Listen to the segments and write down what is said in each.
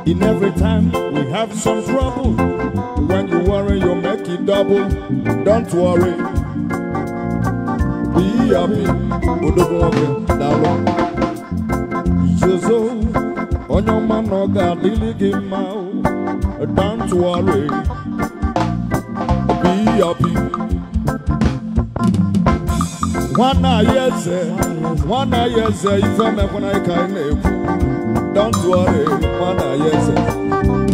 In every time we have some trouble, when you worry, you make it double. Don't worry. Be happy. Jesus, on your man, no God, don't worry. Be happy. One yes, if I'm when I can. Don't worry, one yes.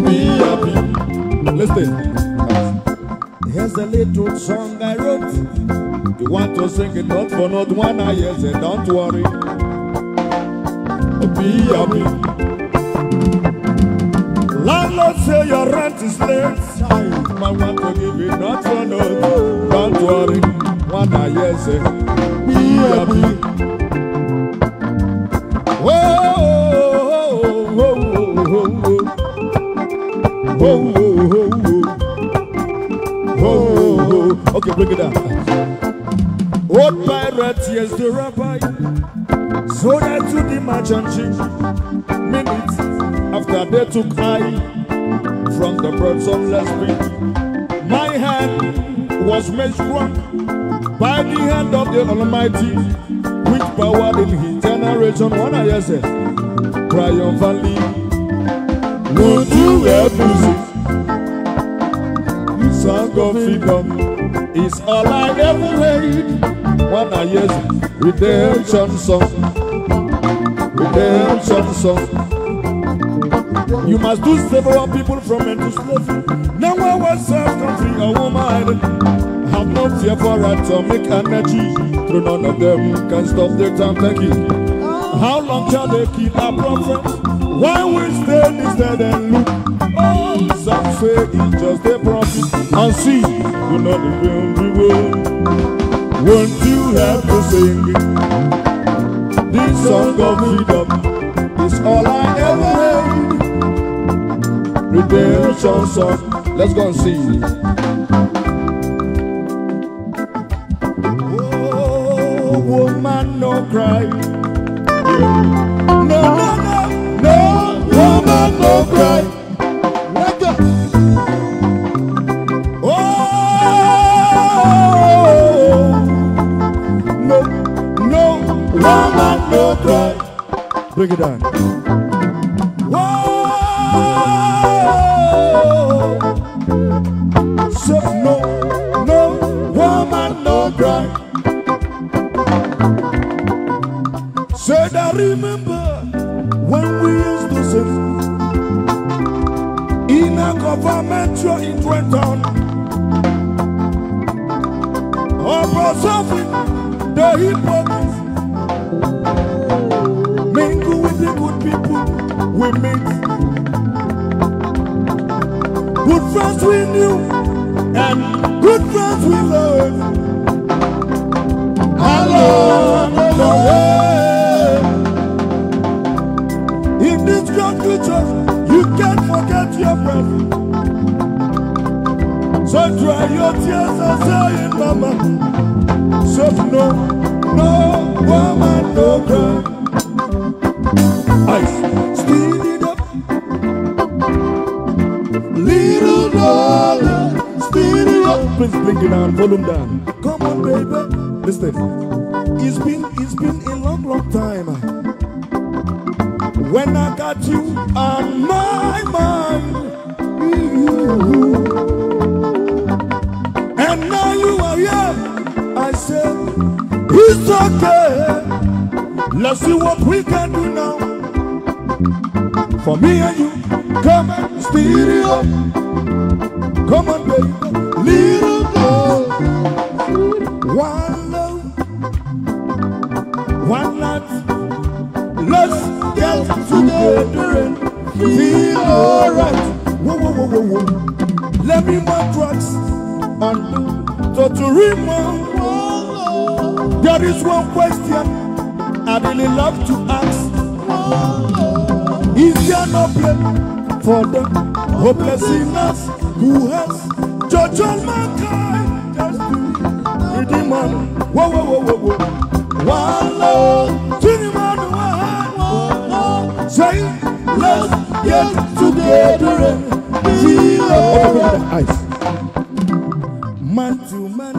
Be happy. Listen. Here's a little song I wrote. You want to sing it not for not one yes. Don't worry. Be happy. Landlord say your rent is late. I want to give it not for no. Don't worry. One yes. Be happy. Whoa. Okay, bring it down. Old pirate, yes, the rabbi. So that to the merchant ship. Minutes after they took I from the birds of Lesbian. My hand was made strong by the hand of the Almighty, which power in his generation. One I said, triumphantly. Would you help music? The song of freedom is all I ever heard. One I yes, redemption song. Redemption song. You must do several people from men to slavery. Now I was self-country, a woman. Have no fear for atomic energy. Through none of them can stop the time taking. How long shall they keep our prophets? Why we stand instead and look? Oh, some say it's just a prophet. And see, you know the world. Won't you have to sing it? This song of freedom is all I ever heard. Redemption song. Let's go and sing it. Oh, woman, no cry. No, woman, no cry. Let go. Oh, no, woman, no cry. Bring it down. So no, woman, no cry. Said I remember when we used to sing in a government show in Trenton. Or something, the hypocrites mingle with the good people we meet. Good friends we knew and good friends we loved. Along the way. In this grand future, you can't forget your breath. So dry your tears and say it, mama. So no, woman, no cry. Ice, speed it up. Little darling, speed it up. Please bring it down, volume down. Come on, baby. Listen, it's been a long time. When I got you on my mind, and now you are here, I said, it's okay. Let's see what we can do now. For me and you, come and speed it up. Come on, baby, little girl. One love, one life. Let's get together and feel alright. Whoa. Let me my tracks and to remember. There is one question I really love to ask. Is there no place for the hopeless sinners who has judged all mankind? Just to redeem man. Whoa. One love, to the man. Say, let's get together and feel ice. Man to man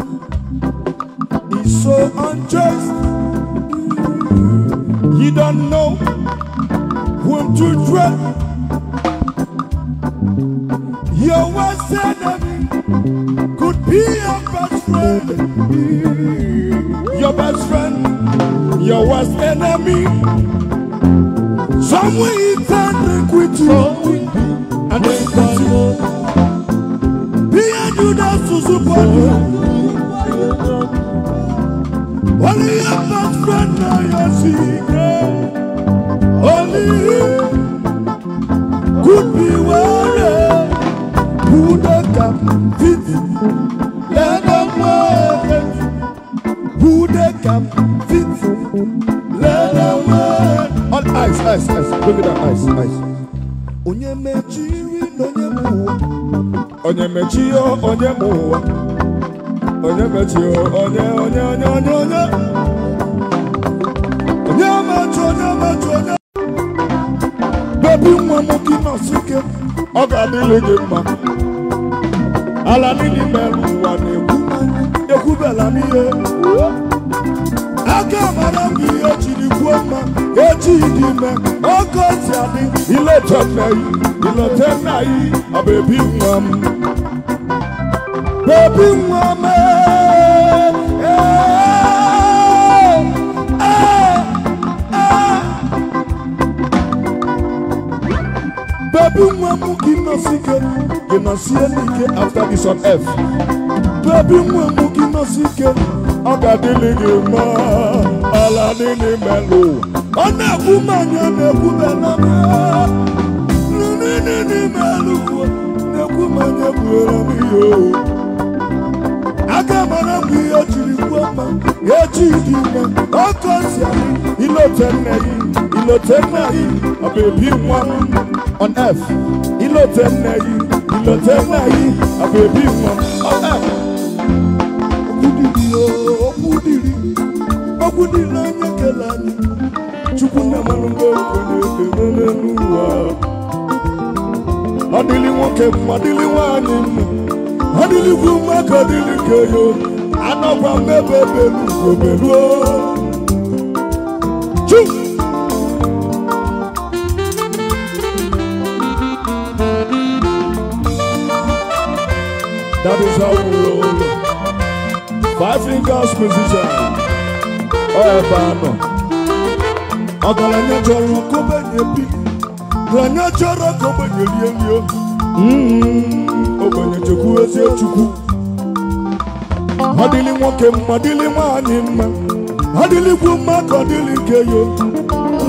is so unjust. You don't know whom to trust. Your worst enemy could be your best friend. Your best friend, your worst enemy. Somewhere you can quit you and then quit you. Behind you that's to support you. Only your best friend know your secret. Only you could be worried. Who the can fit? Let them wait. Who the can fit? Let them wait. On ice, ice, ice. Bring me that ice, ice. Onye mechiri onye muwa. Onye mechio onye muwa. Onye mechio onye. Onye mecho. Baby mwamu kinosike. Oga dile gemma. Ala nini melu wa ekubela niye. Aka marangi echiri kwoma. Echidime. Oko tiadi. Ile tenai. A baby mwamu. Baby mwamu. Baby mwamu kinosike. Kinosienike after this on F. Baby mwamu kinosike. Oga diligima. Ala nini melu. Ona kumanya nekubela me. Nini melu. Nekumanya kuela miyo. Akamana miyo chiri kwama. Echidime. Okosiani. Ilotenei. A baby mwamu. On F, ilotenei, a baby mom. On F, okudiri na nyekelani. Chukuna manungo kwenye nuwa. Adili woke, adili wani, adili kuma kadili keyo. Anaba mebebelu. Chuk. That is how we roll. 5 fingers position. Oh, Bano. Agalanya joro kobe nyepi. Galanya joro kobe nyeliyo. Obenye chuku ezi chuku. Hadili woke, hadili wani ma. Hadili kuma, hadili keyo.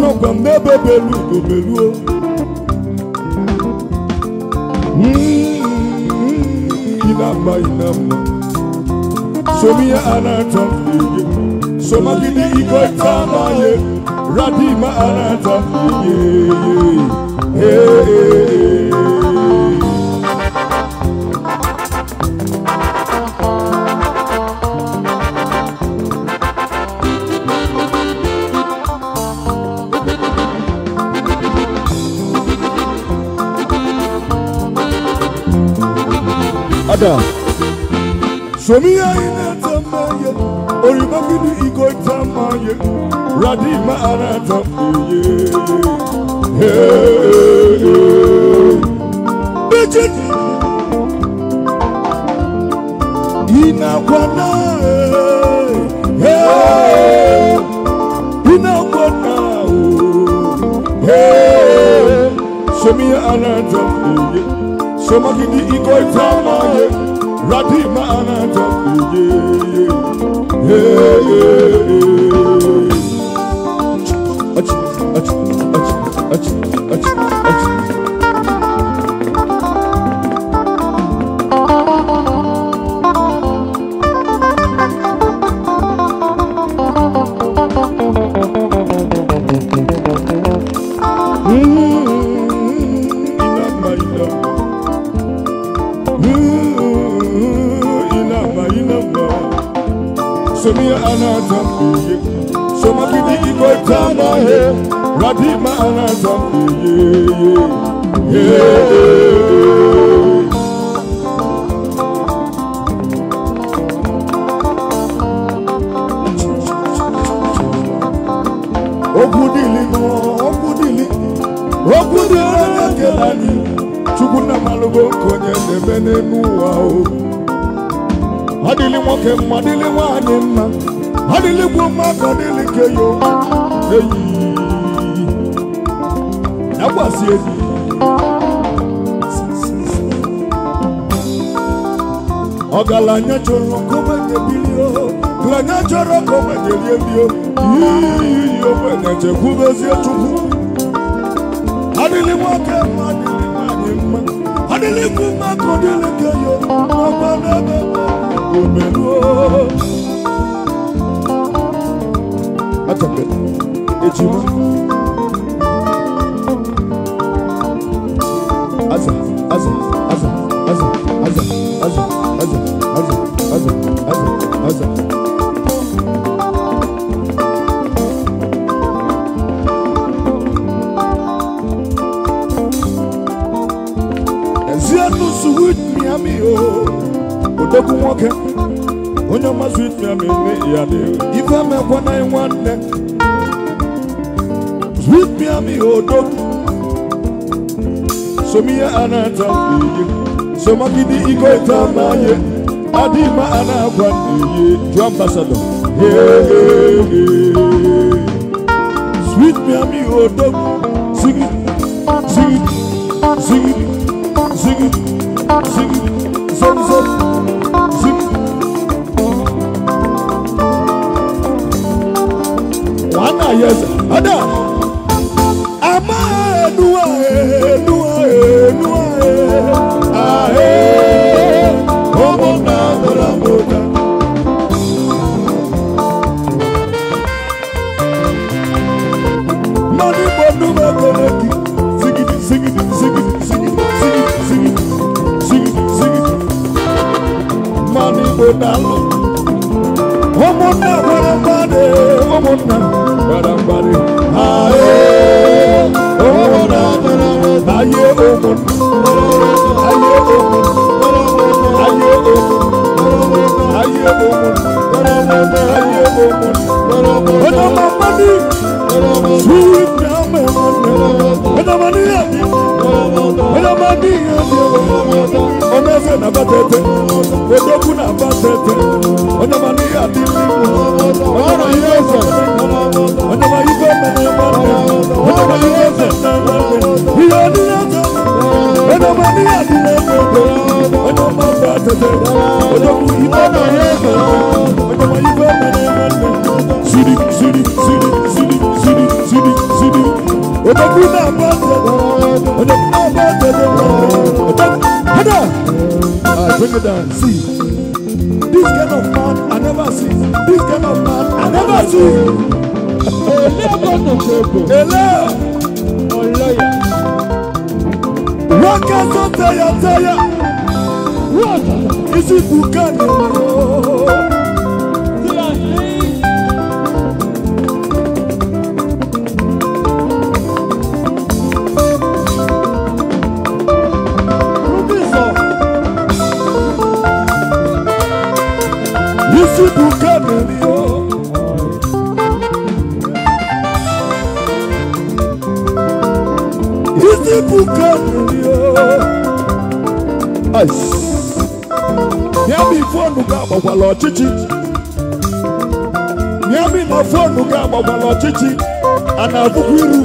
No kwambebe belu. Inama. Somia anata. Somagidi iko itamaye. Radima anata. Ada. Somia inatamaye. Orimagidi iko itamaye. Radima anata. Bitchin. Inakwana. Inakwana. Somia anata. Somagidi iko itamaye. Radima anata. Somia anata. Somagidi iko itamaye. Radima Anazam, Okudili, Chukuna Malugo, Konya, Nebene, Nuao. Hadili Moke, Madili Wanima, Hadili Wuma, Hadili Keyo. Hey, that was it. Ogalanya Choro, come and get you. Glanya Choro, come and get you. You went at a Kubazia Chuku. Hadili Moke, Madili Wanima, Hadili Wuma, Hadili Keyo. Sweet Miami, Odogu Moke, Onyama sweet Miami, if I'm a 191, sweet Miami, Odogu, so me anata, so Makidi Iko Tamaye, Adima Anakwani, to ambassador, sweet Miami, Odogu, sing it, sing it, sing it, sing it. Sing, sing, sing. One yes, ada. Ama dua ae. Como na boda. Mani bodu bakoleki. Sing it, sing it, sing it, sing it, sing it, sing it. Bonalo, Omona, Barambari, Aye, Omona, Aye, bring it down. See, this kind of man I never see. This kind of man I never see. Waka so taya. What? Is it Bukani? Yami phone ga gbawala ọchịchị. Yami na phone ga gbawala ọchịchị. Ana akwụkwọ iru.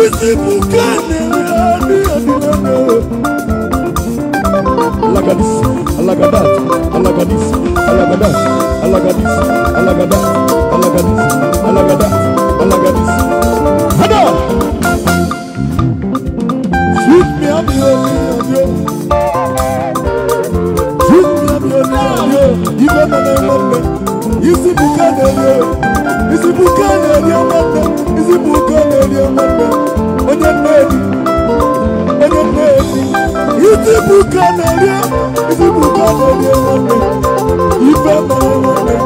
Isi bukane Alagadis, alagadat, alagadis, alagadat, alagadis, alagadat, alagadis, alagadat, alagadis. Hada! Sweet me up, yo. Sweet me up, yo. Even when I'm up, Isi bukane, yo. Isi bukane, yo. Isi bukane, yo. Isi bukane, yo.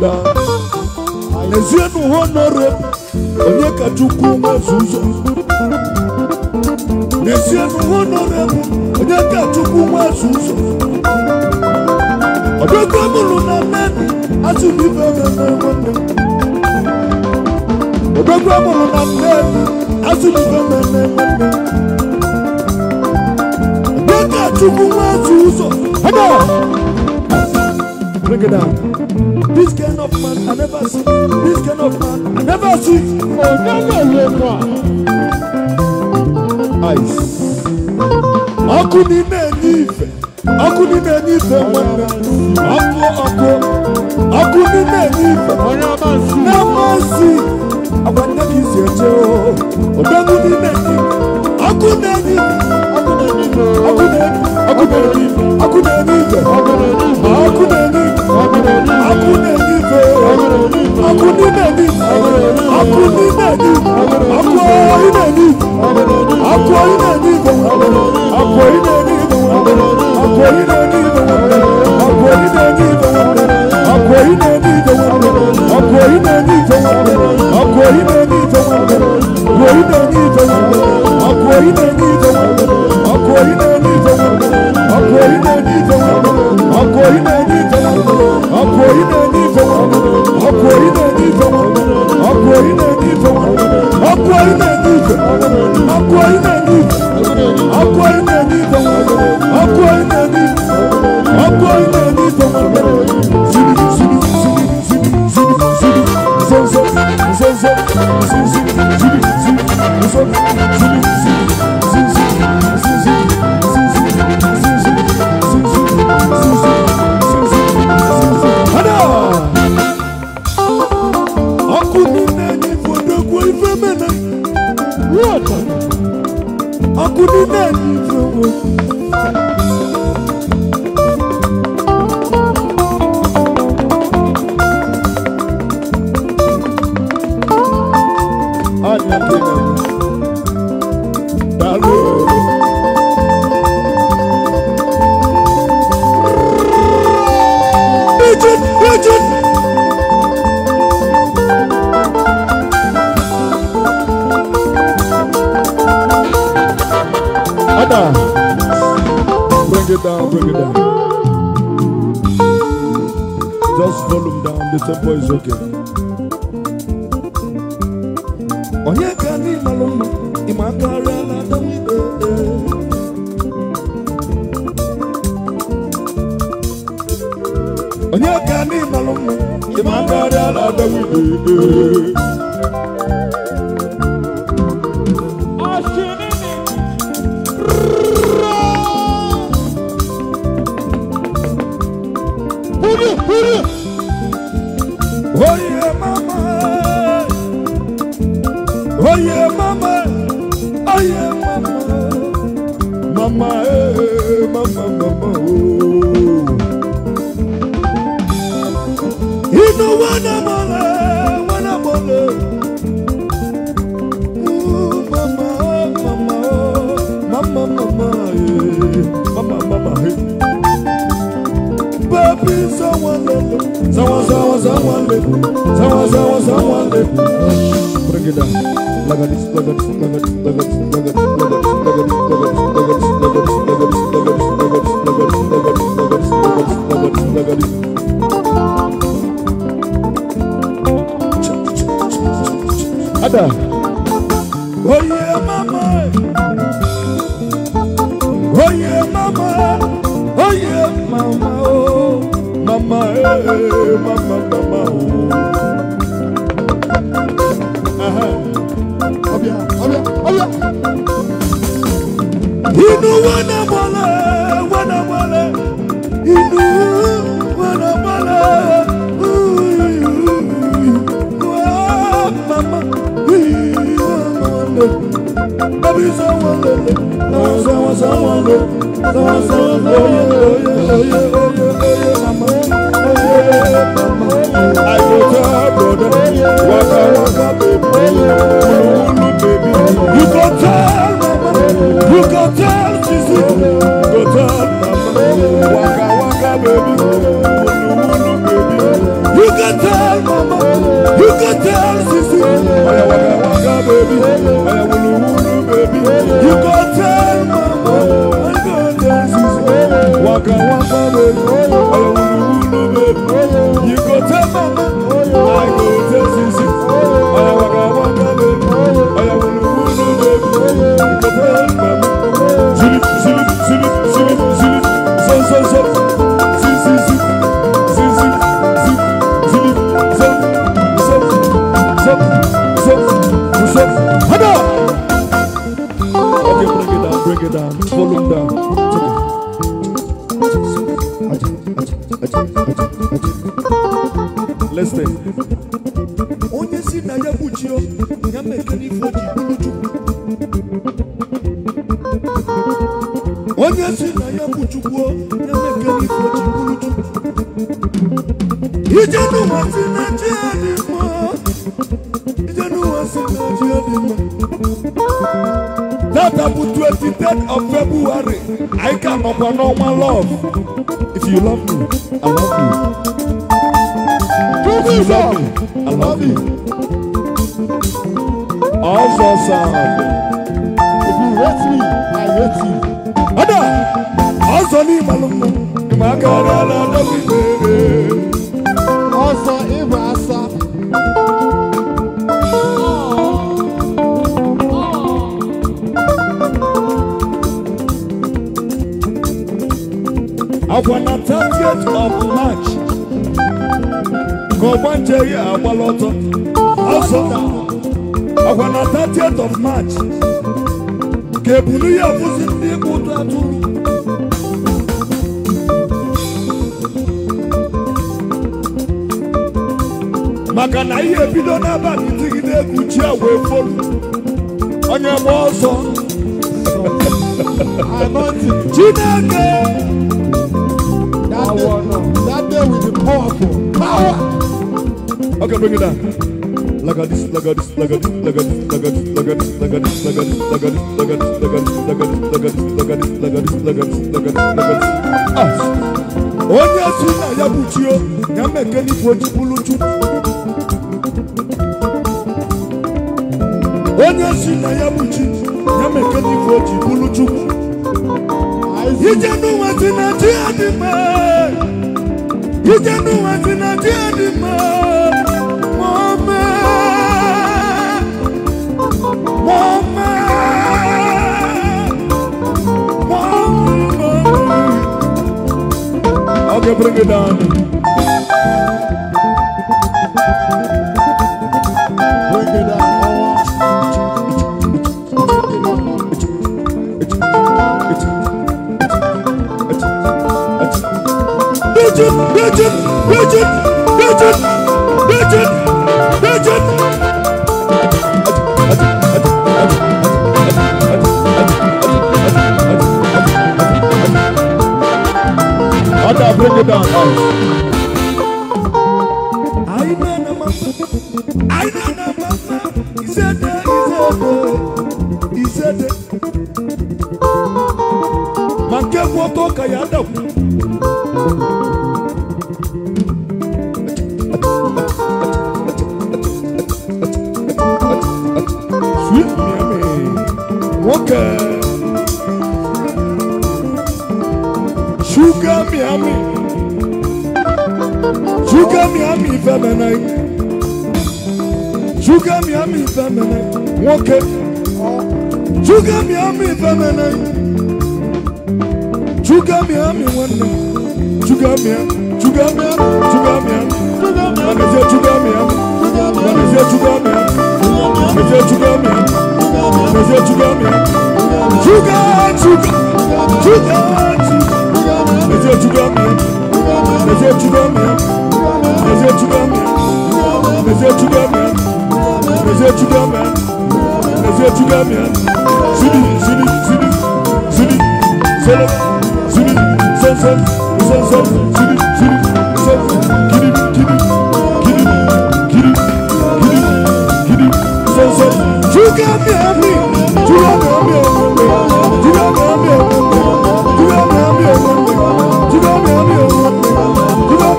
down. Nezienu honorable, Onyeka Chukwu Mazuzo. Nezienu honorable, Onyeka Chukwu Mazuzo. Odogwu mulu na nene, asulibe mene. Odogwu mulu na nene, asulibe mene. Onyeka Chukwu Mazuzo. Bring it down. This kind of man I never see. This kind of man I never see. Ice. Akuni nenife. Akuni nenife. Akuni nenife. Namasi. Abanda kisiyeche. Odaguni nenife. Akuni nenife. Bring it down. Just volume down, the tempo is okay. Onyeka ni maloma, imakara la dawibe. Onyeka ni maloma, imakara la dawibe. Bring it down. Like this. Ada. Oh yeah, mama. Oh yeah, mama. Oh yeah, mama. Oh, mama. Mama. Inu wana mala. Inu wana mala. Mama. Baby, someone. I go tell brother, waka baby, you go tell mama, you go tell sisi, go tell mama, waka baby, baby, you go tell. waka waka baby, oya wulu baby. You go tell mama, I go tell sisi. Oya waka waka baby, oya wulu baby. You go tell mama. Silip, silip, silip, silip, silip. So. Sisi, sisi, silip, so. Hada. Okay, bring it down, volume down. Listen. Onye si na ya buchio, ya mekani foji buluju. Onye si na ya buchukwo, ya mekani foji buluju. Ijenu wasi na jadima. Ijenu wasi na jadima. That about 23rd of February, I come up on all my love. If you love me, I love you. If you love me, I love you. Also sound. If you hate me, I hate you. Ada, also ni malumu, magara la love you. Also Ibrasa. Upon the 30th of March, go one day, I will also. Upon the 30th of March, Kebulia was in the Butatu. Makanaya Bidona Banti, the Kucha way full on your walls. I want Chinaka. That day will be powerful. Power. Okay, bring it down. Look at this, look at this, look at this, look at this, look at this, look at this, look at this, look at this, look at this, look at this, look at this, look at this, look at this, look at this, look at this, look at this, look at this. Onye sina ya buchio, ya mekeni foji buluju. Onye sina ya buchi, ya mekeni foji buluju. Ijenu watina diadima. Ijenu watina diadima. Mama. Okay, bring it down. Bring it down. Bring it down, Sweet Miami. Okay. Sugar Miami. Sugar Miami feminine. Sugar Miami feminine. Okay. Sugar Miami feminine. Sugar Miami one night. Sugar Miami. Sugar Miami. Sugar Miami. Sugar Miami. Sugar Miami. Sugar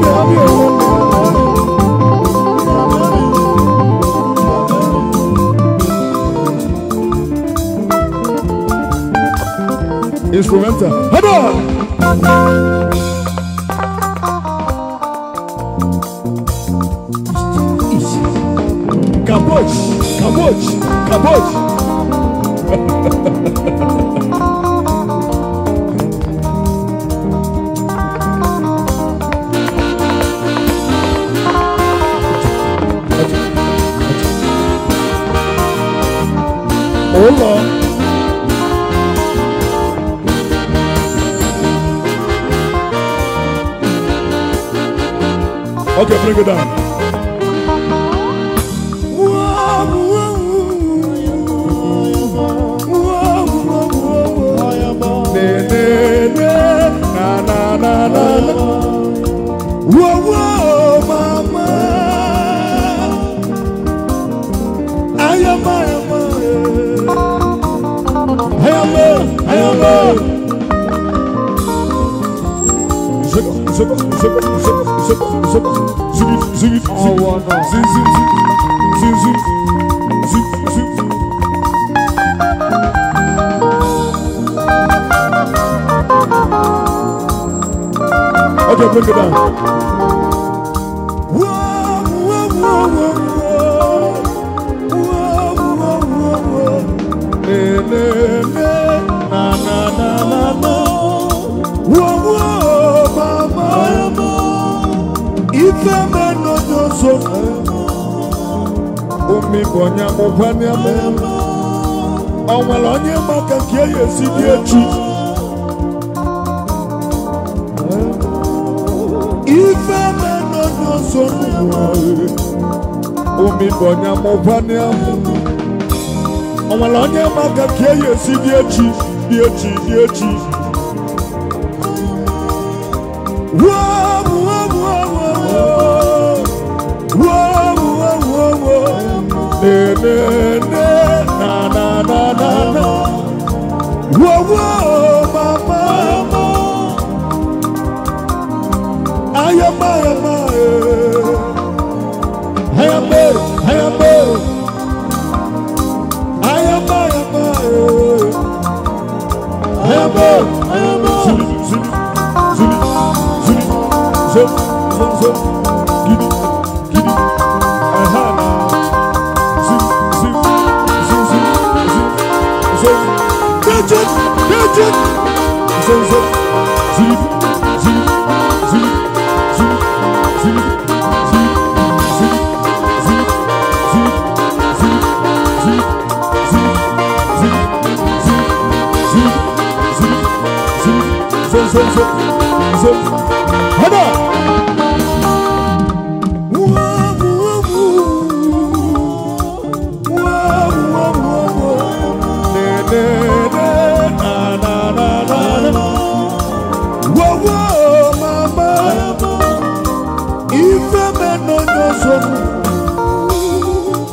Miami. Instrumental. Hold on. Abosh. Oh Lord. Okay, bring it down. Okay, bring it down. Umi bonya mubani amen. Onwelonye maka kie yesi di echi. Ife meno nyoso umi bonya mubani amen. Onwelonye maka kie yesi di echi, di echi, di echi.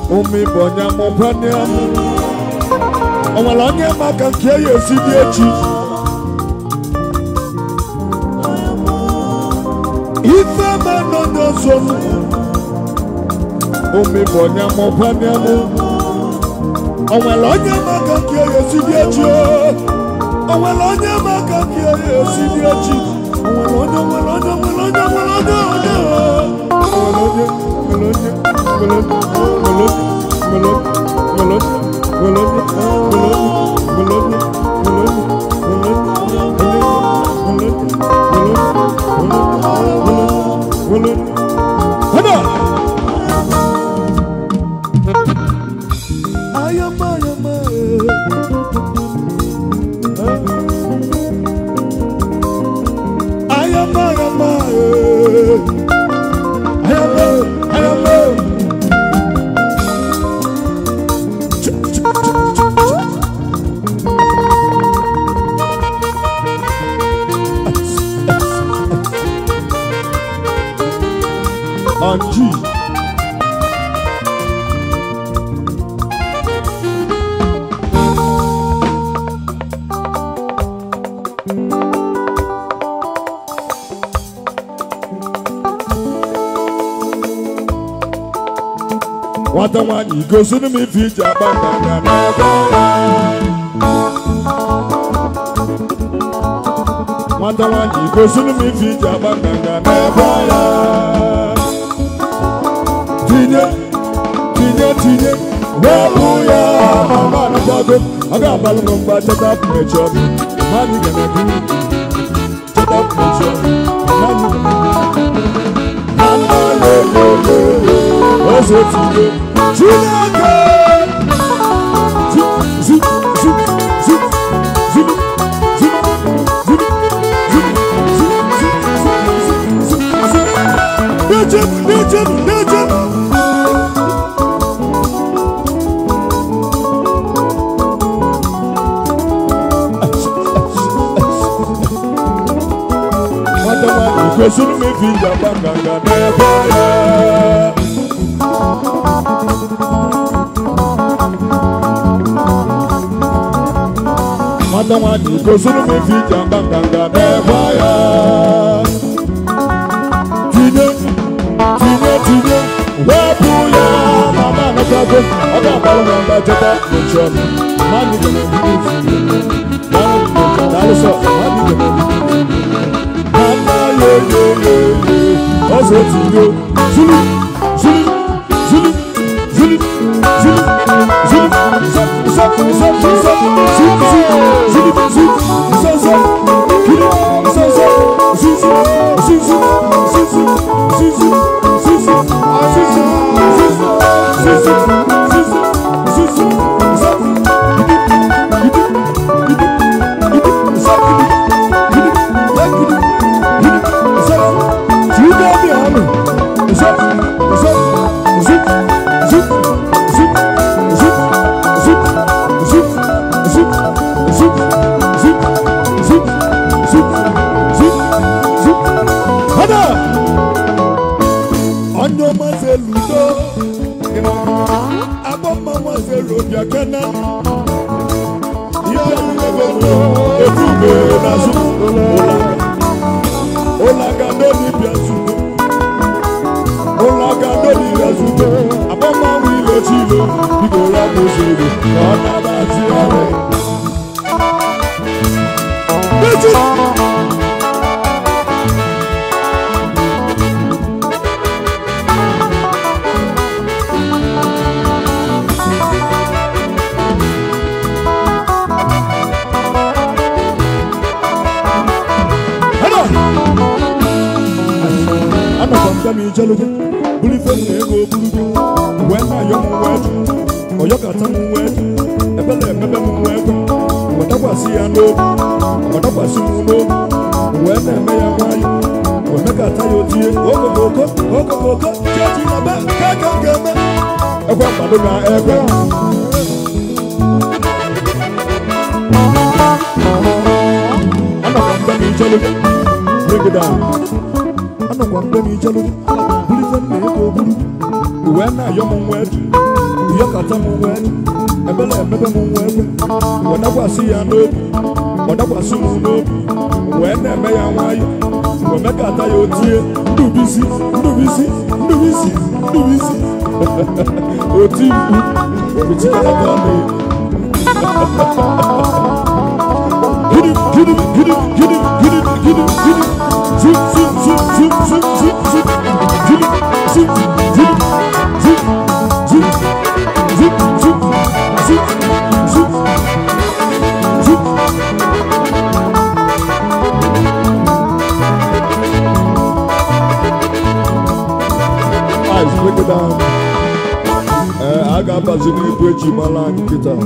Umi bonya mubani amen. Onwelonye maka kie yesi di echi. Ife meno nyoso umi bonya mubani amen. Onwelonye maka kie yesi di echi. Onwelonye maka kie yesi di echi. Angie. What the one you go to me feature What the one you go to me feature Tinye Webuya, mama na jago. Aga balumba chat up nature. Mani gonna do. Chat up nature. Mani gonna do. Mama le. What's it to do? Chunaka. Zip. Nugget. Question me via banganga never. Madam, question me via banganga never. Tine, webuya, mama na jago. Aga balumba jaba mucho. Mani gonna What's it to do? Zulu. Bring it down. I know what I'm telling when I young wed, Yakatamu wed, a bella wed. When I was here, no, when I was soon, no, when I may have why, when I got your tear, do busy. Oh, team, which is break it down. I got Bazini Bridge Malan guitar.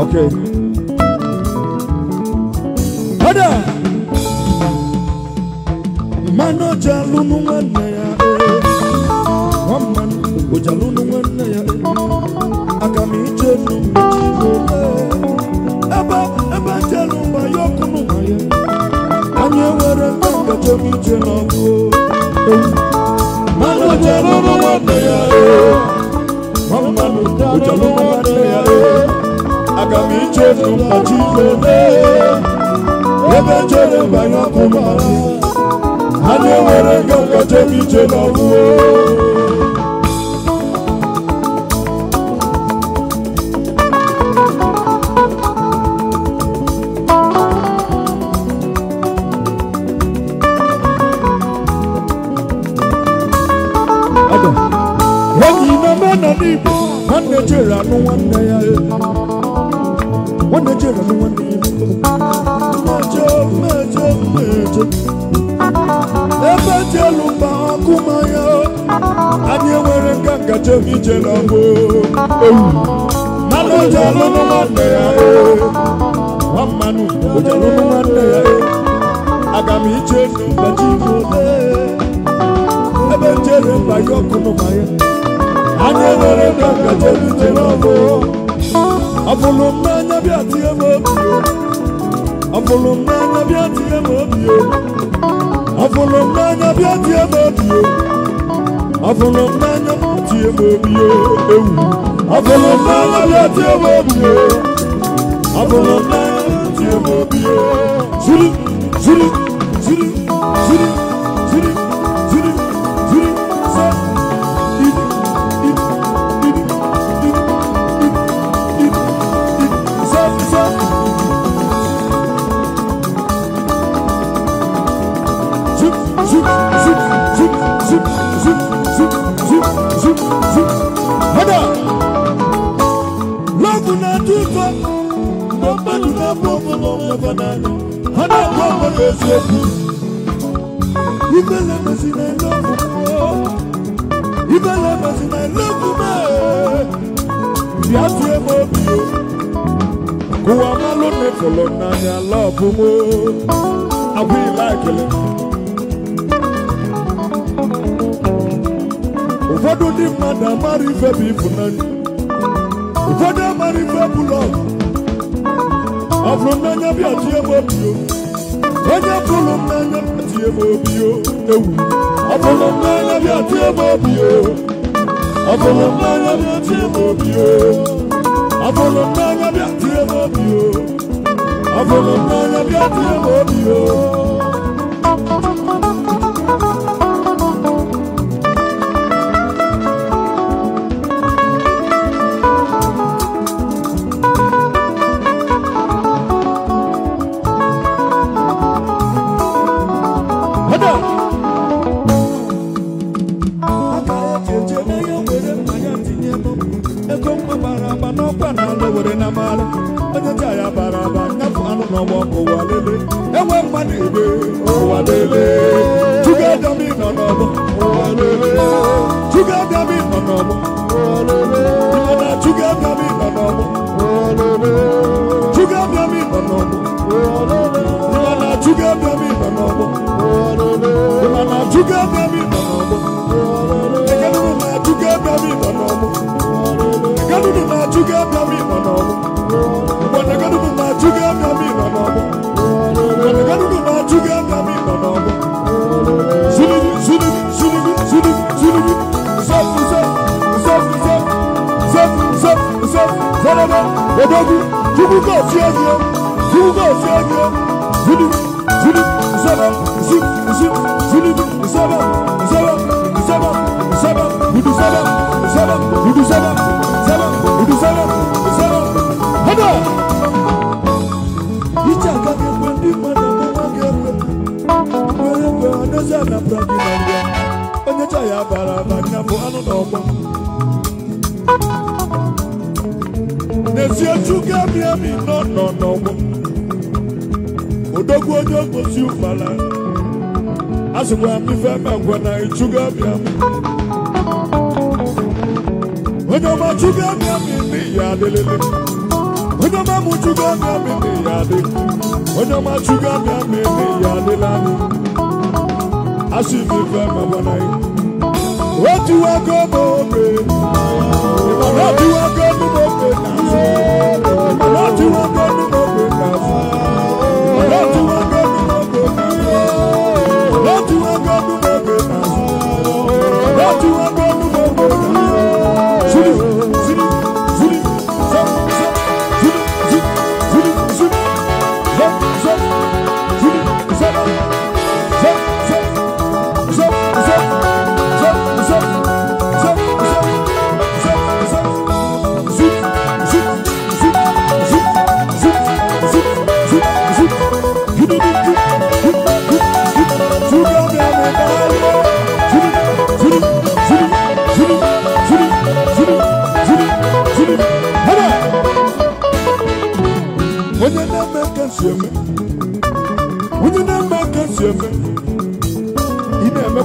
Okay. Ada. Mano jalunu manaya. Waman ujalunu manaya. Akami jenu mchile. Eba jalumba yokunu maya. Anye were kanga jomi jenu. Mano jalunu manaya. Waman ujalunu manaya. Agami jenu mchile. Eba jalumba yokunu maya. Anye were kanga jomi jenu. na nibo nwanne jere anụ nwanne ya nwanne jere anụ nwanne ya meje ebe jelu mba akụma ya anyị enwere nganga jem ije na mbụ mmanụ oji alụnụ nwanne ya nwa mmanụ oji alụnụ nwanne ya aga m ije n'ụbọchị ole ebe jere mba ya ọkụnụ ma ya anyị enwere nganga jem ije na mbụ ọbụlụ m n'anya bịa tie m obi ọbụlụ m n'anya bịa tie m obi ọbụlụ m n'anya bịa tie m obi ọbụlụ m n'anya tie m obi ewu ọbụlụ m n'anya bịa tie m obi ọbụlụ m n'anya tie m obi zuru zuru zuru zuru zuru zuru zuru sa idi idi idi idi idi sa sa zip zip zip zip zip zip zip zip zip zip hada love na tufa nobody na bobo no banana hada bobo ezeku ibele masina love ibele masina love me biati emobio kuwa malo ne folo na ya love mo awi like it. Ụfọdụ ndị mmadụ amara ife bụ ịfụnanya ụfọdụ amara ife bụ lọv ọ bụrụ n'anya bịa tie m obi onye bụrụ n'anya bịa tie m obi ewu ọ bụrụ n'anya bịa tie m obi ọ bụrụ n'anya bịa tie m obi ọ bụrụ n'anya bịa tie m obi ọ bụrụ n'anya bịa tie m obi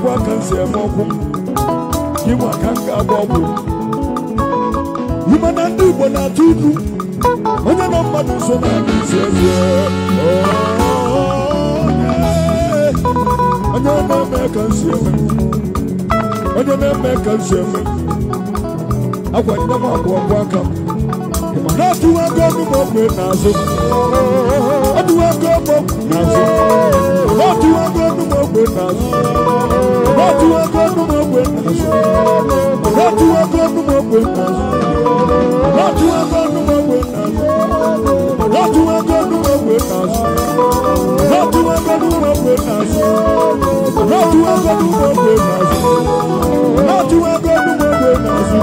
kwa kanse mokum kiwa kanga bobu Yuma na ndibo na tudu Onye no madu so na kiseze Onye no me kanse Onye no me kanse Akwa ndama kwa kam Na tuwa gomu mokwe nazo Atuwa gomu nazo Na tuwa gomu mokwe nazo Na tuwa gomu mokwe nazo Na tuwa gomu mokwe nazo Na tuwa gomu mokwe nazo Na tuwa gomu mokwe nazo Na tuwa gomu mokwe nazo Na tuwa gomu mokwe nazo Na tuwa gomu mokwe nazo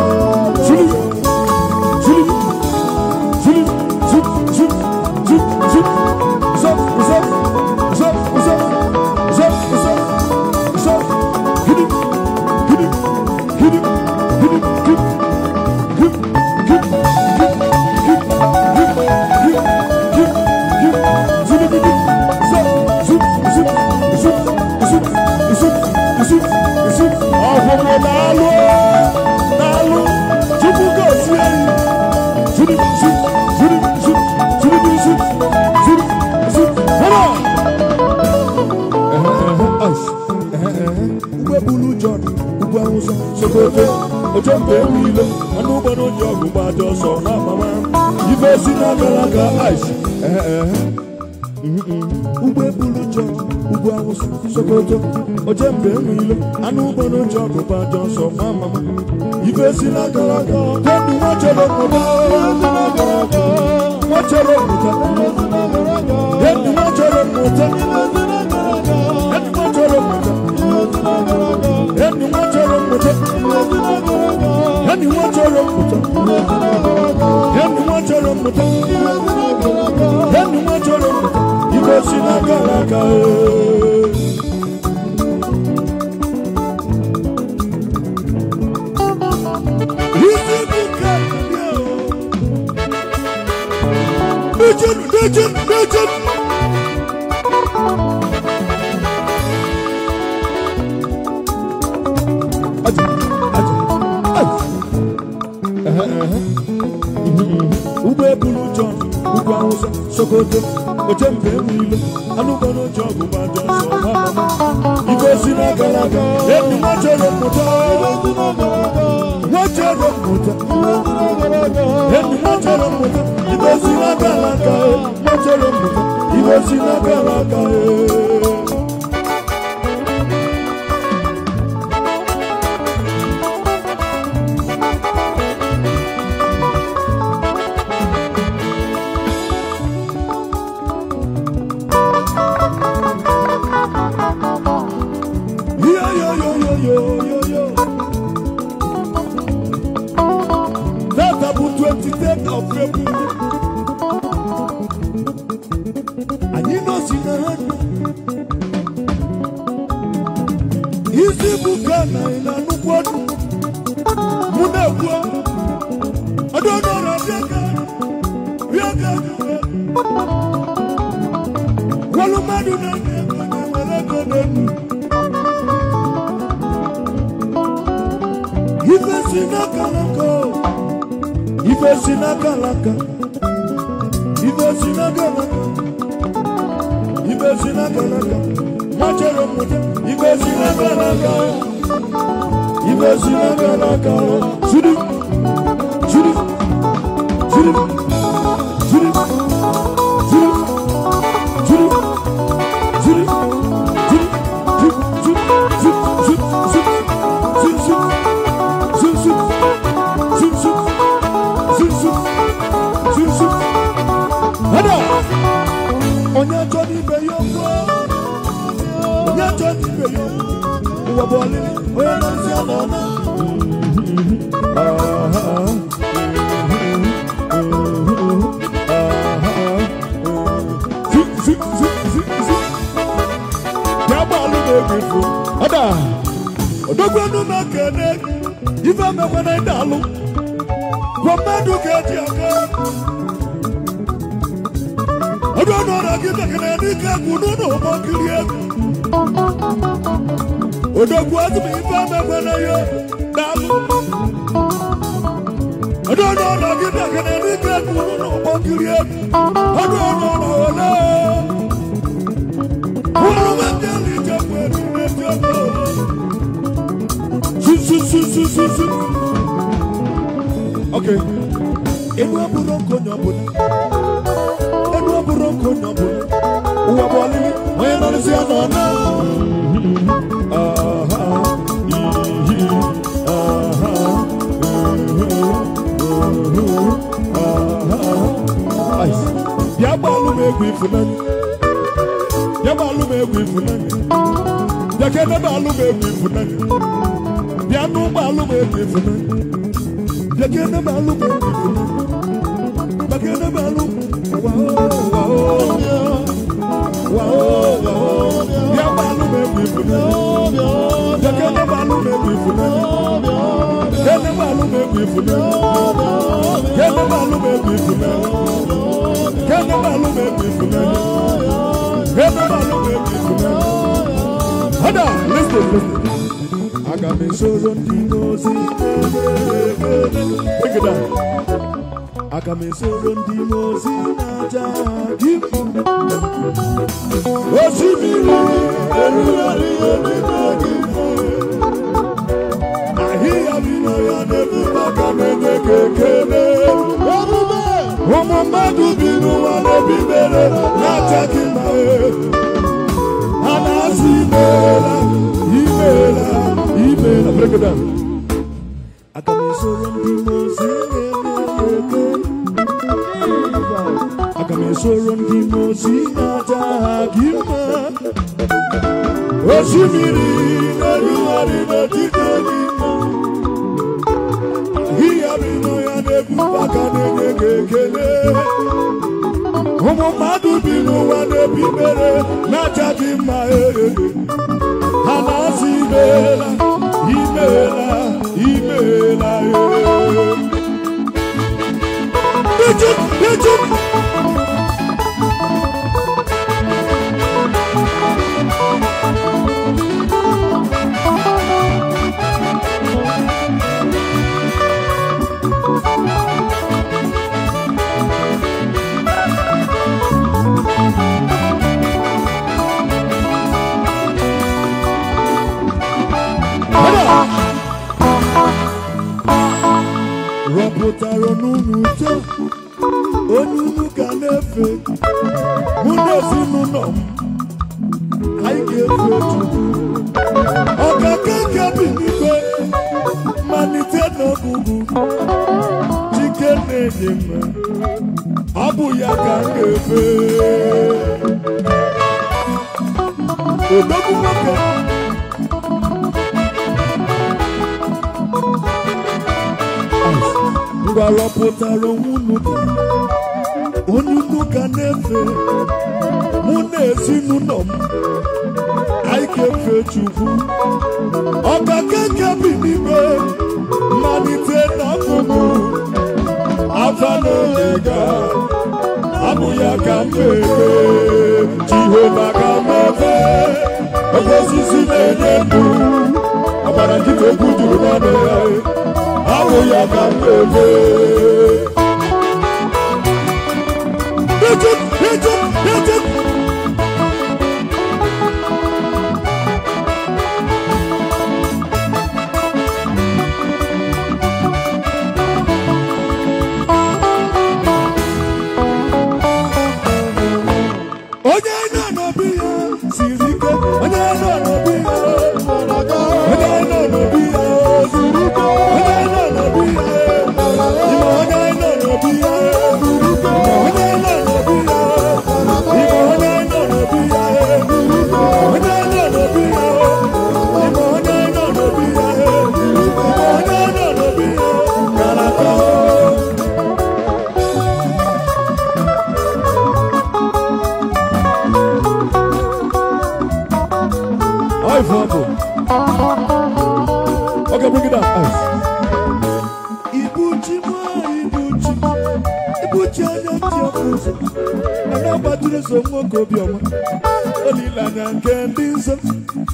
Ojombe wilo, anu bono jogu bajo so na mama. Ife sinagalaga ice. Ugbe bulu jogu, ugbe awusu sokoto. Ojombe wilo, anu bono jogu bajo so na mama. Ife sinagalaga, tenu machelo koba. Machelo muta, tenu machelo muta. Tenu machelo muta, tenu machelo muta. Anyone to run with them. Anyone to run with them. Anyone to run with them. You go see Nagalaka. He's a good guy. Legend. Ube bulu John, ugwa uza, sokoto, ojembe wilo, anubono jogu bajo so mama. Ife sinagalaga, eni mwachero muta, mwachero muta, eni mwachero muta, ife sinagalaga, mwachero muta, ife sinagalaga. That's about 23rd of February. And you know, see the easy Bukana in a Nukwad Munakwa. I don't know that we are going Ife sinagalaka, machero muta. Ife sinagalaka, shuri. Onya Johnny Beyongo, Waboli, oya Nansiana. Yabalu bebifu, ada. Odogwanu makene, ifa mekwana idalu. Wamadu kejiaka. I don't know that you can any good no Odogwu azumi ife amegwele yo. Dalu. Odono gida kene rike kunu no bokiri. Odono ole. Unu mendeli jekwe ni jekwe. Su. Okay. Enu aburo konyobola. Uwa bwali. Oye nolisi anona. Yabalu megwi funani. Yakene balu megwi funani. Yanu balu megwi funani. Yakene balu megwi funani. Yakene balu. Wow. Yabalu megwi funani. Yakene balu megwi funani. Yakene balu megwi funani. Yakene balu megwi funani. Hada, listen. I got me so on the nose. Take it down. I got me so on the nose. Oh, see me, I hear me, no, I never back on the Madu binu wane bibere na takima anasi imela break it down. Akamisoro ndimo sinatagima osimiri neruari netikagima hiyabino yanebubaka nenekekele Madu binu wane bibere na takima anasi imela Egypt. Rapotaro nunuto onunu kanefe munesi nunom aikefe chuku okakeke binibe manite no gugu chikene nyema abuya kakefe odogu moke Rapotaro onunu kanefe munesi nunom aikefe chuku okakeke binibe manite no gugu afano lega abuya kampepe Jehova kamefe okosisi nenyebu abara kito kujuru nane abuya kampepe Egypt Okay, bring it up. Ibuchi,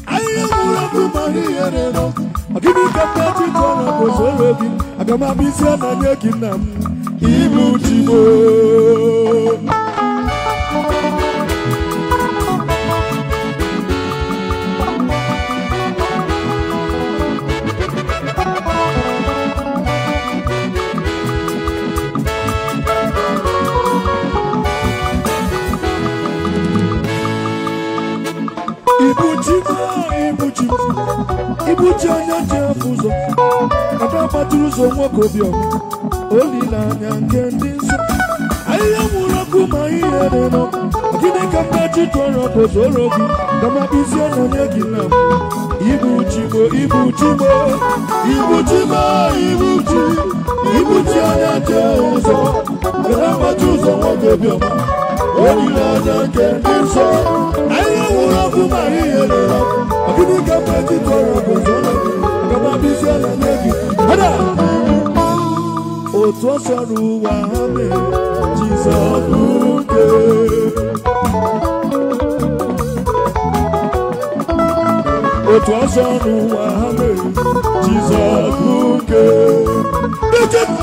I am here no. Agini kapeti tona bozorogi. Agama bisia na nyeki nam. Ibu chibo. Ibuchi anya jefuzo Ada maturuzo mwakobio Olila nyange ndiso Aya muraku ihe neno Akine kambachi toro pozorogi Kama bizia na nyegina Ibuchimo Ibuchi anya jefuzo Ada maturuzo mwakobio Olila nyange ndiso Aya muraku ihe neno Akini kambachi toro pozorogi Kama bizia na nyegina Ada Otu soru wa hame Jesus buke Otu soru wa hame Jesus buke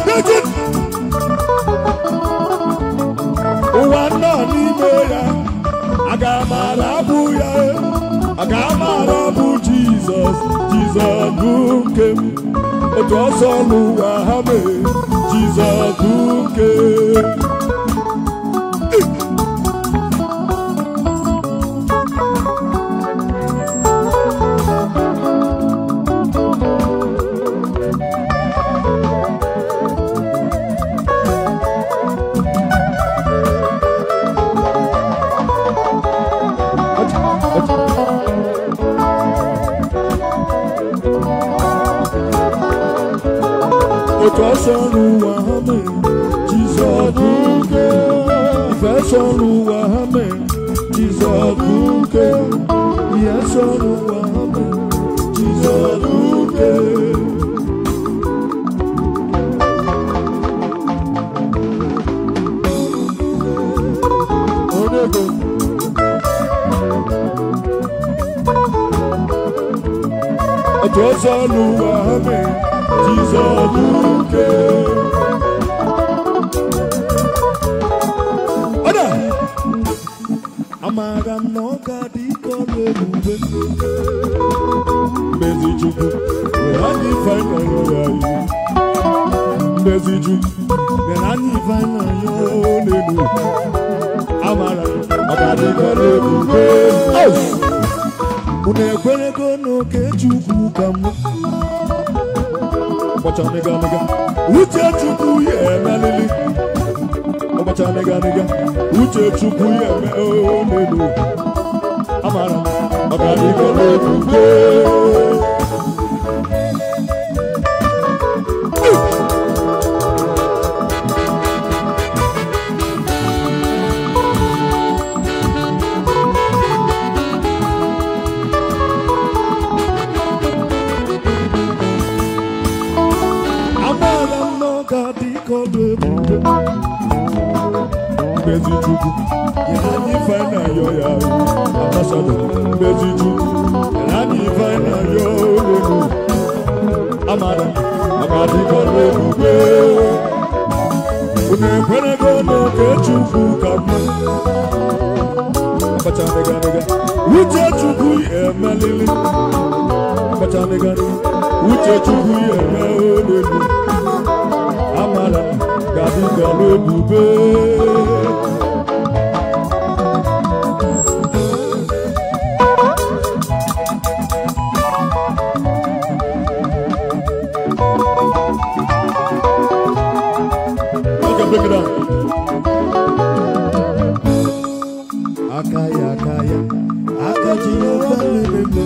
Digit Uwana ni meya Agamara bu Jesus buke Otu soru wa hame Jesus buke Jesus buke Ifesonu wa hame Jesus buke Yesonu wa hame Jesus buke Onego Ifesonu wa hame Jesus buke Amaga noga di kole mube Mbezi juku Nerani faina yo Mbezi juku Nerani faina yo nenu Amara Noga di kole mube Unekwele kono ke juku kamu Wacha nega Uche juku ye melili Wacha nega Uche chuku ye melu Amara Magadi kole buke Amara Magadi kole buke Mbezi juku Yenani faina yo ya Ambassador Mbezi juku Yenani faina yo lelu Amara Amadi kole buke Unekwene kono ke chuku kama Abacha nega Uche chuku ye melili Abacha nega Uche chuku ye melili Amara Gadi kole buke Break it down. Akaya, Akaji Ovalebe,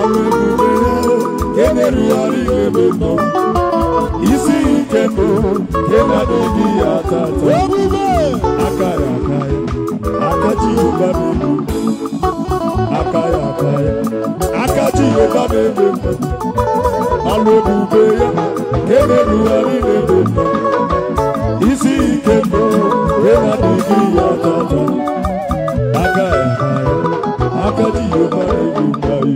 Amebu, Keneruari Lebebo, Isi Kendo, Kenadegi Atata, Akaya, Akaji Ovalebe, Akaya, Akaji Ovalebe, Amebu, Keneruari Lebebo, Isi kendo, ena digi ya tata. Akaya, akaji yo pare dubai.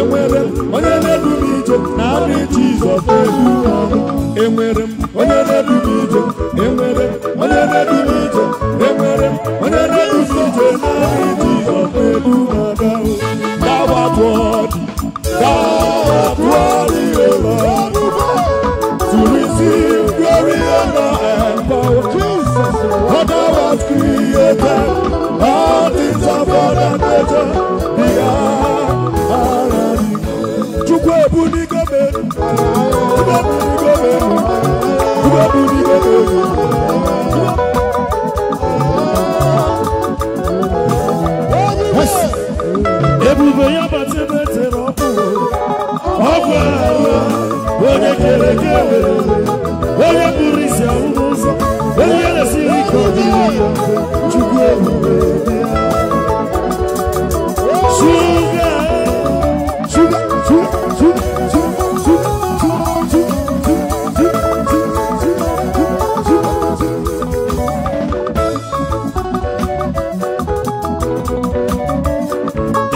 enwere onye na-edu m ije naanị Jizọs na-edu m aga. Enwere onye na-edu m ije, enwere onye na-edu m ije, enwere onye na-edu m ije naanị Jizọs na-edu m aga. Thou art worthy, O Lord, to receive glory, honor, and power. For thou hast created all things of God and nature, the harmony. Chukwebu ni gomenu, Chukwebu ni gomenu, Chukwebu ni gomenu. Ebube ya batebete robu, ogwa onye kere kere, onye burisi awuzo, onye nesiri kodi, Chukwebu.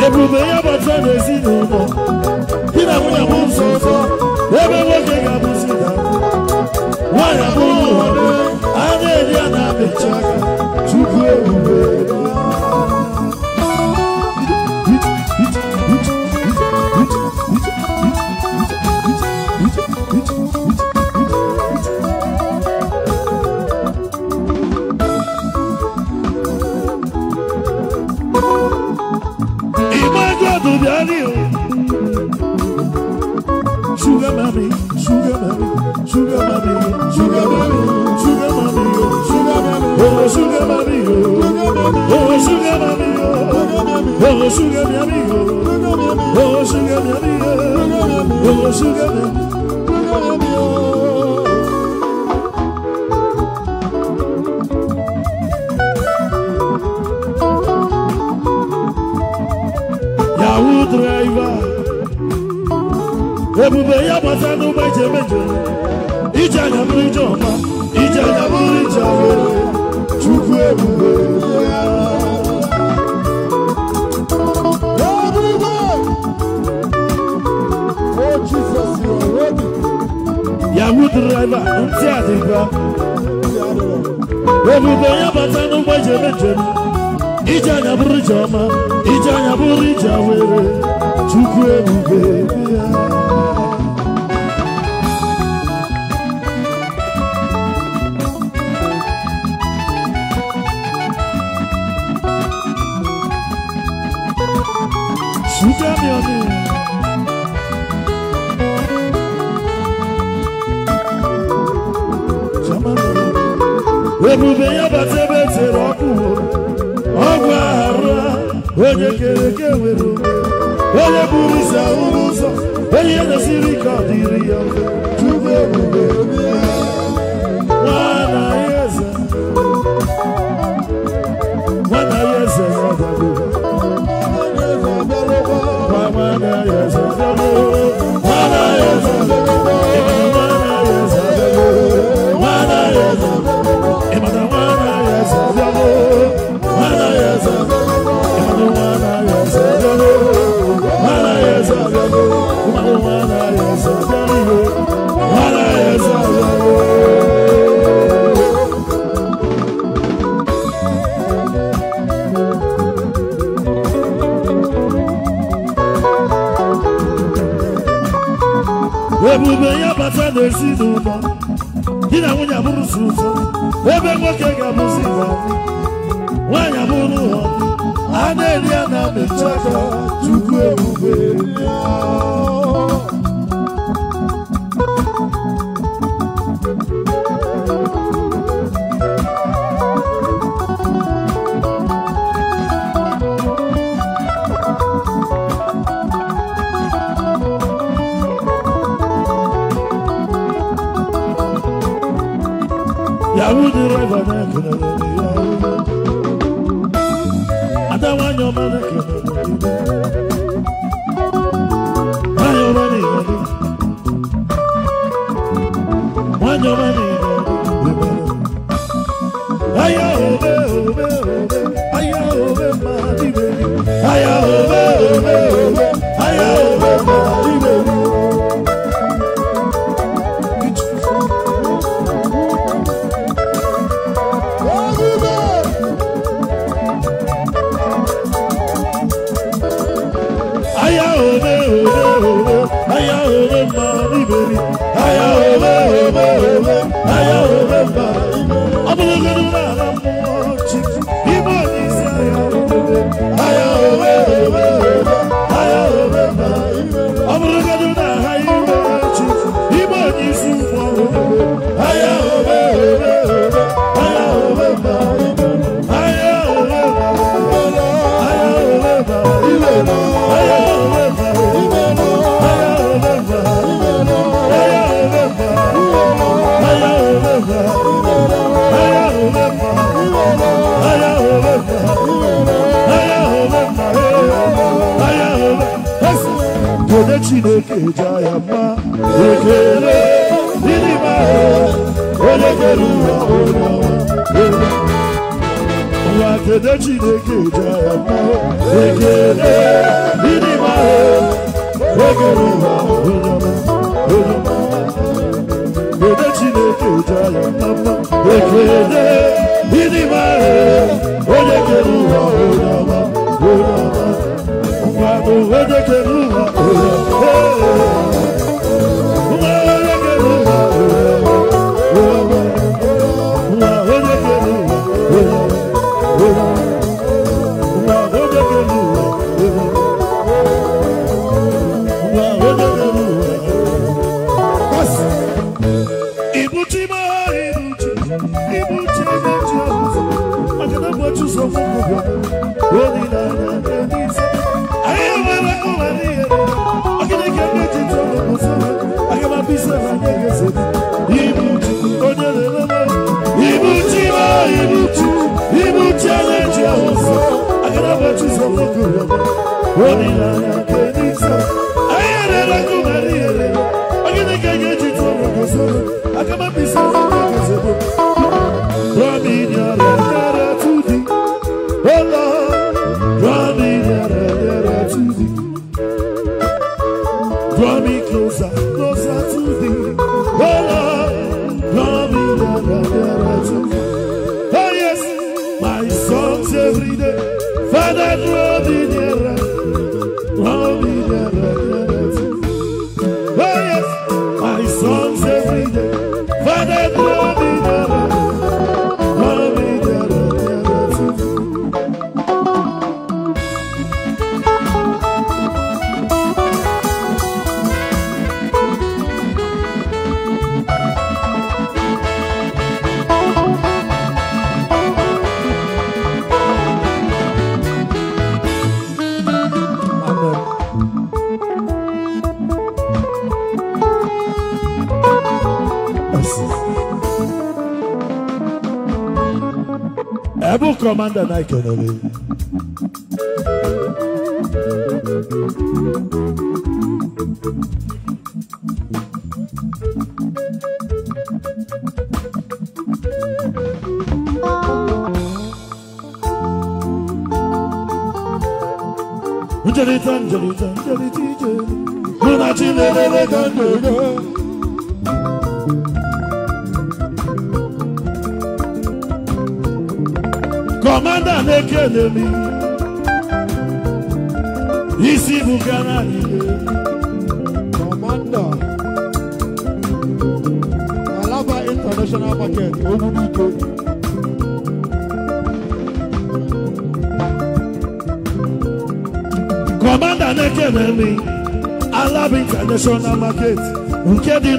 Ebube ya bata n'ezinụlọ, di na nwunye bụ nsọ, ebe nwoke ga-abụzi da, nwanyị abụrụ ụwa, a na-eri a na-amechi aka, Chukwu ebube. Sugar mommy, sugar mommy, sugar mommy, sugar mommy, sugar mommy, sugar mommy, oh sugar mommy, oh sugar mommy, oh sugar mommy, oh sugar mommy, oh sugar mommy. Yahoo driver. Ebube ya bata n'ụgbọ ejemeje, ije anya bụrụ ije ọma, ije anya bụrụ ije awere, Chukwu ebube. Yahoo driver, ntị adịkwa. Ebube ya bata n'ụgbọ ejemeje, ije anya bụrụ ije ọma, ije anya bụrụ ije awere, Chukwu ebube. Sugar mommy, ebube ya batebete ọkụ, ọgwụ aghara, onye kere eke nwere ume, onye buru isi ahụrụ ụzọ, onye nesiri ka ọ dịrị ya mfe, Chukwu ebube. Nwana ya eze, nwana ya eze ya ọdago. Mana yes, mana yes, mana yes, ebube ya bata n'ezinụlọ, di na nwunye abụrụ ụzọ, ebe nwoke ga-abụzi nwanyị abụrụ ụlọ, a na-eri a na-amechi aka, Chukwu ebube. Yahoo driver na ekele ada wanyo mana ekele wanyo mani wanyo mani aya obe obe obe aya obe mani aya obe obe obe aya obe Chineke jayama ekele dinima onye keruwa wa kede Chineke jayama ekele dinima ekeruwa kede Chineke jayama ekele dinima onye keruwa onye keruwa Draw me closer, closer to thee. Oh Lord, draw me nearer to thee. Oh yes, my songs every day. Father, draw me nearer to thee. Oh yes, my songs every day. Father, draw me nearer to thee. Ebu commander na ikenere. Commander na-ekenemi isi bugara niile. Commander Alaba International Market Ogunike. Commander na-ekenemi Alaba International Market nke dị